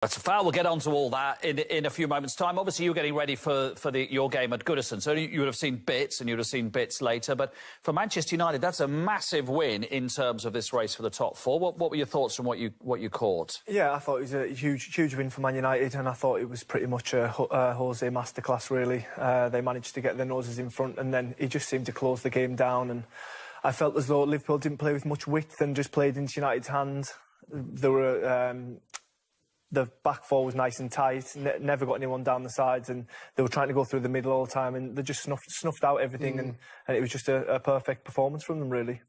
That's a foul. We'll get on to all that in a few moments' time. Obviously, you're getting ready for your game at Goodison, so you would have seen bits, and you would have seen bits later. But for Manchester United, that's a massive win in terms of this race for the top four. What were your thoughts from what you caught? Yeah, I thought it was a huge win for Man United, and I thought it was pretty much a Jose masterclass, really. They managed to get their noses in front, and then he just seemed to close the game down. And I felt as though Liverpool didn't play with much width and just played into United's hands. There were... The back four was nice and tight, never got anyone down the sides, and they were trying to go through the middle all the time, and they just snuffed out everything, and it was just a perfect performance from them, really.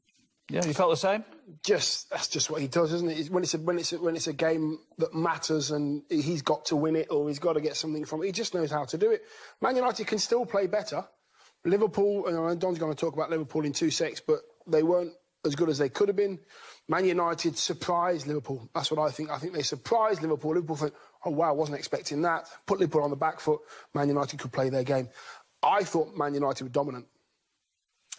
Yeah, you felt the same? That's just what he does, isn't it? When it's a game that matters and he's got to win it or he's got to get something from it, he just knows how to do it. Man United can still play better. Liverpool, and Don's going to talk about Liverpool in 2 secs, but they weren't as good as they could have been. Man United surprised Liverpool. That's what I think. I think they surprised Liverpool. Liverpool think, oh, wow, wasn't expecting that. Put Liverpool on the back foot. Man United could play their game. I thought Man United were dominant.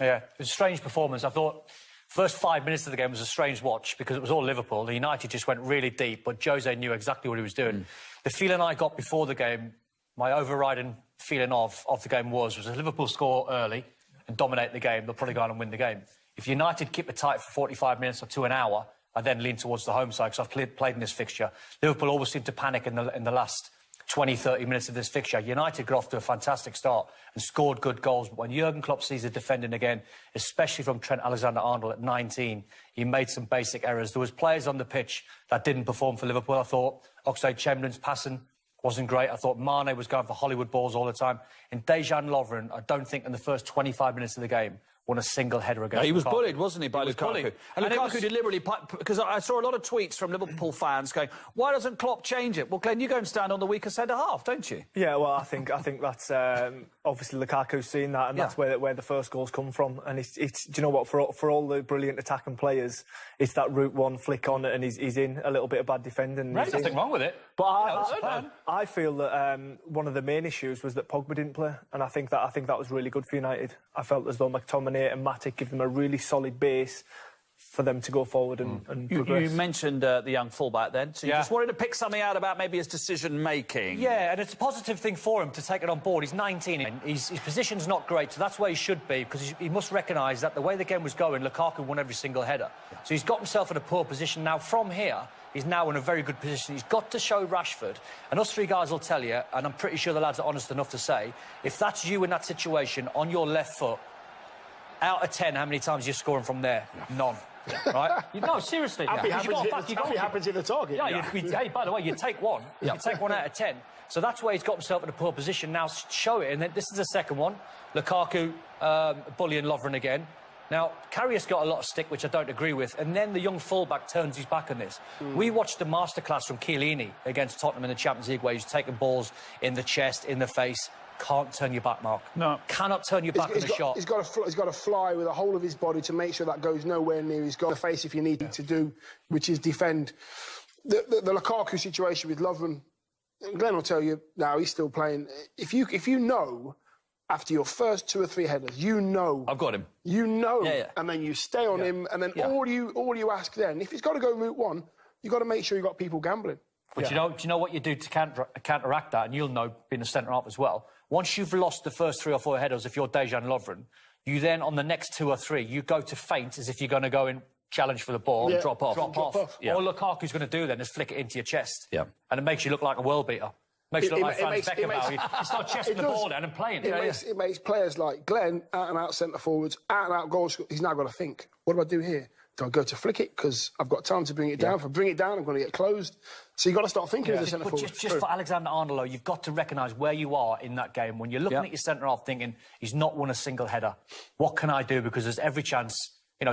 Yeah, it was a strange performance. I thought first 5 minutes of the game was a strange watch because it was all Liverpool. The United just went really deep, but Jose knew exactly what he was doing. The feeling I got before the game, my overriding feeling of the game was if Liverpool score early and dominate the game, they'll probably go on and win the game. If United keep it tight for 45 minutes or to an hour, I then lean towards the home side because I've played in this fixture. Liverpool always seem to panic in the last 20, 30 minutes of this fixture. United got off to a fantastic start and scored good goals. But when Jurgen Klopp sees the defending again, especially from Trent Alexander-Arnold at 19, he made some basic errors. There was players on the pitch that didn't perform for Liverpool. I thought Oxlade-Chamberlain's passing wasn't great. I thought Mane was going for Hollywood balls all the time. And Dejan Lovren, I don't think in the first 25 minutes of the game won a single header against He was Lukaku. bullied, wasn't he, by Lukaku? And Lukaku deliberately... Because I saw a lot of tweets from Liverpool fans going, why doesn't Klopp change it? Well, Glenn, you go and stand on the weaker centre-half, don't you? Yeah, well, I think that's... obviously, Lukaku's seen that, and that's where the first goals come from. And it's do you know what? For all the brilliant attacking players, it's that route one flick on it, and he's in a little bit of bad defending. There's nothing wrong with it. But I feel that one of the main issues was that Pogba didn't play, and I think that was really good for United. I felt as though McTominay and Matic give them a really solid base for them to go forward and progress. You mentioned the young fullback then, so you just wanted to pick something out about maybe his decision-making. Yeah, and it's a positive thing for him to take it on board. He's 19 and his position's not great, so that's where he should be, because he must recognise that the way the game was going, Lukaku won every single header. So he's got himself in a poor position. Now, from here, he's now in a very good position. He's got to show Rashford, and us three guys will tell you, and I'm pretty sure the lads are honest enough to say, if that's you in that situation, on your left foot, out of 10, how many times are you scoring from there? None. Right? No, seriously. Happy happens in the target. Yeah, hey, by the way, you take one. You take 1 out of 10. So that's where he's got himself in a poor position. Now, show it. And then this is the second one. Lukaku bullying Lovren again. Now, Karius got a lot of stick, which I don't agree with, and then the young fullback turns his back on this. We watched the masterclass from Chiellini against Tottenham in the Champions League, where he's taking balls in the chest, in the face. Can't turn your back, Mark. No. Cannot turn your back on a shot. He's got to fly with the whole of his body to make sure that goes nowhere near. He's got to face if you need to do, which is defend. The Lukaku situation with Lovren, Glenn will tell you now, he's still playing. If you know, after your first 2 or 3 headers, you know... I've got him. You know, and then you stay on him, and then all you ask then, if he's got to go route one, you've got to make sure you've got people gambling. But do you know what you do to counteract that, and you'll know, being a centre-half as well, once you've lost the first 3 or 4 headers, if you're Dejan Lovren, you then, on the next 2 or 3, you go to feint as if you're going to go and challenge for the ball and drop off. Yeah. All Lukaku's going to do then is flick it into your chest. Yeah. And it makes you look like a world beater. Makes you look like Franz Beckenbauer. You start chesting the ball down and playing it. It makes players like Glenn, out-and-out centre-forwards, out-and-out goals. He's now got to think, what do I do here? Do I go to flick it because I've got time to bring it down? If I bring it down, I'm going to get closed. So you've got to start thinking as a centre-forward. Just for Alexander-Arnold, you've got to recognise where you are in that game. When you're looking at your centre-half thinking, he's not won a single header. What can I do? Because there's every chance,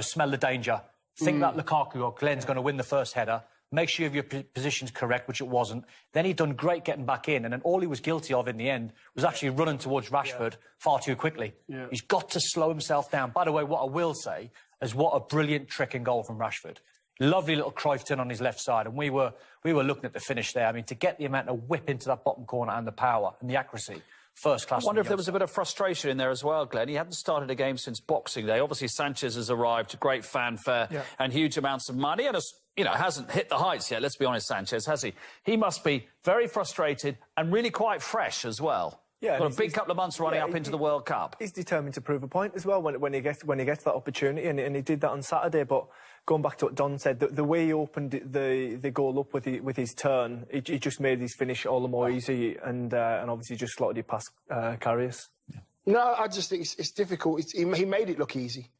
smell the danger. Think that Lukaku or Glenn's going to win the first header. Make sure your position's correct, which it wasn't. Then he'd done great getting back in, and then all he was guilty of in the end was actually running towards Rashford far too quickly. Yeah. He's got to slow himself down. By the way, what I will say is what a brilliant trick and goal from Rashford. Lovely little Cruyff turn on his left side, and we were looking at the finish there. I mean, to get the amount of whip into that bottom corner and the power and the accuracy, first class. I wonder if there was a bit of frustration in there as well, Glenn. He hadn't started a game since Boxing Day. Obviously, Sanchez has arrived, great fanfare and huge amounts of money, and you know, hasn't hit the heights yet, let's be honest, Sanchez, has he? He must be very frustrated and really quite fresh as well. Yeah, got a big couple of months running up into the World Cup. He's determined to prove a point as well when he gets that opportunity, and he did that on Saturday. But going back to what Don said, the way he opened the goal up with his turn, he just made his finish all the more easy, and obviously just slotted it past Karius. Yeah. No, I just think it's difficult. He made it look easy.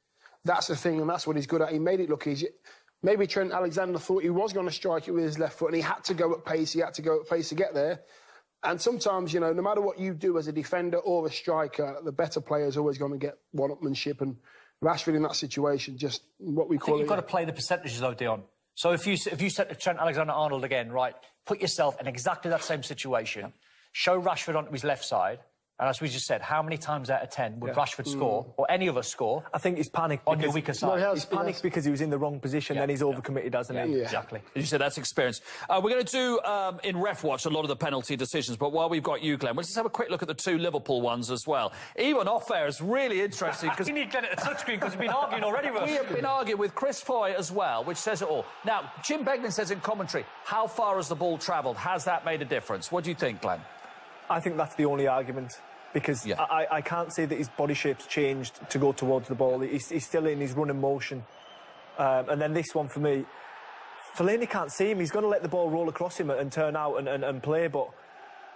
That's the thing, and that's what he's good at. He made it look easy. Maybe Trent Alexander thought he was going to strike it with his left foot, and he had to go at pace. He had to go at pace to get there. And sometimes, you know, no matter what you do as a defender or a striker, the better player is always going to get one-upmanship. And Rashford in that situation, just what we call it. You've got to play the percentages, though, Dion. So if you said to Trent Alexander-Arnold again, right, put yourself in exactly that same situation, show Rashford onto his left side, and as we just said, how many times out of 10 would Rashford score, or any of us score? I think he's panicked on your weaker side. He's panicked because he was in the wrong position, then he's overcommitted, hasn't he? Yeah. Exactly. As you said, that's experience. We're going to do, in Ref Watch, a lot of the penalty decisions, but while we've got you, Glenn, let's just have a quick look at the two Liverpool ones as well. Even off-air is really interesting. You need Glenn at the touchscreen because we've been arguing already. We have been arguing with Chris Foy as well, which says it all. Now, Jim Beglin says in commentary, how far has the ball travelled? Has that made a difference? What do you think, Glenn? I think that's the only argument. Because I can't say that his body shape's changed to go towards the ball. He's still in his running motion. And then this one, for me, Fellaini can't see him. He's going to let the ball roll across him and turn out and play. But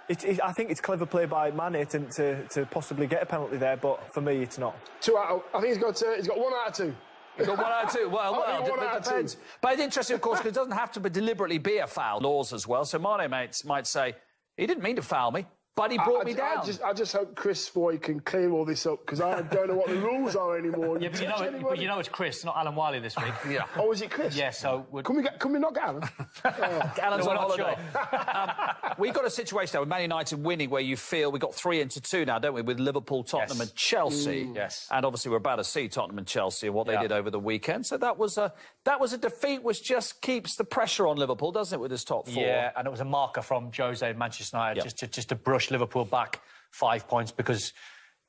I think it's clever play by Mane to possibly get a penalty there. But for me, it's not. 2 out of... I think he's got 1 out of 2. He's got 1 out of 2. Well, it depends. But it's interesting, of course, because it doesn't have to deliberately be a foul. Laws as well. So Mane might say, he didn't mean to foul me. But he brought me down. I just hope Chris Foy can clear all this up, because I don't know what the rules are anymore. Yeah, but you know it's Chris, not Alan Wiley this week. Yeah. Oh, is it Chris? Yeah, so... Can we not get Alan? Alan's on holiday. We've got a situation now with Man United winning where you feel we got 3-2 now, don't we, with Liverpool, Tottenham and Chelsea. Yes. And obviously we're about to see Tottenham and Chelsea and what they did over the weekend. So that was a defeat which just keeps the pressure on Liverpool, doesn't it, with this top 4? Yeah, and it was a marker from Jose and Manchester United just to brush Liverpool back 5 points, because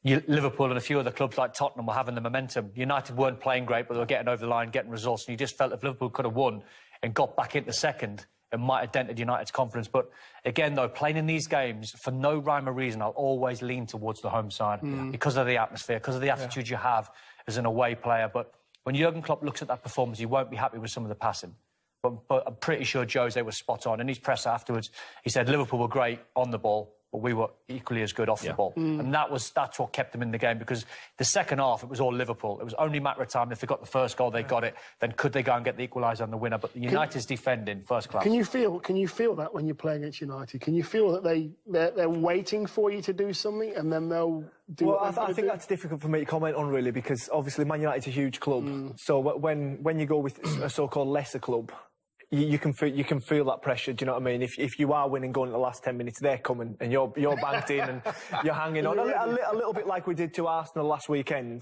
Liverpool and a few other clubs like Tottenham were having the momentum. United weren't playing great, but they were getting over the line, getting results, and you just felt if Liverpool could have won and got back into second, it might have dented United's confidence. But again, though, playing in these games, for no rhyme or reason, I'll always lean towards the home side because of the atmosphere, because of the attitude you have as an away player. But when Jurgen Klopp looks at that performance, he won't be happy with some of the passing. But I'm pretty sure Jose was spot on. In his presser afterwards, he said Liverpool were great on the ball, but we were equally as good off the ball. And that's what kept them in the game, because the second half, it was all Liverpool. It was only a matter of time. If they got the first goal, they got it. Then could they go and get the equaliser and the winner? But United's defending first class. Can you feel that when you play against United? Can you feel that they're waiting for you to do something and then they'll do well, I think that's difficult for me to comment on, really, because obviously Man United's a huge club. So when you go with a so-called lesser club, you can feel that pressure. Do you know what I mean? If you are winning going in the last 10 minutes, they're coming and you're banked in and you're hanging on a little bit like we did to Arsenal last weekend.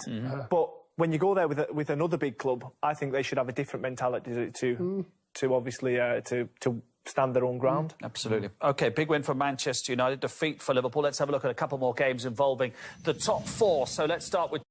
But when you go there with another big club, I think they should have a different mentality to obviously to stand their own ground. Absolutely. OK, big win for Manchester United, defeat for Liverpool. Let's have a look at a couple more games involving the top 4. So let's start with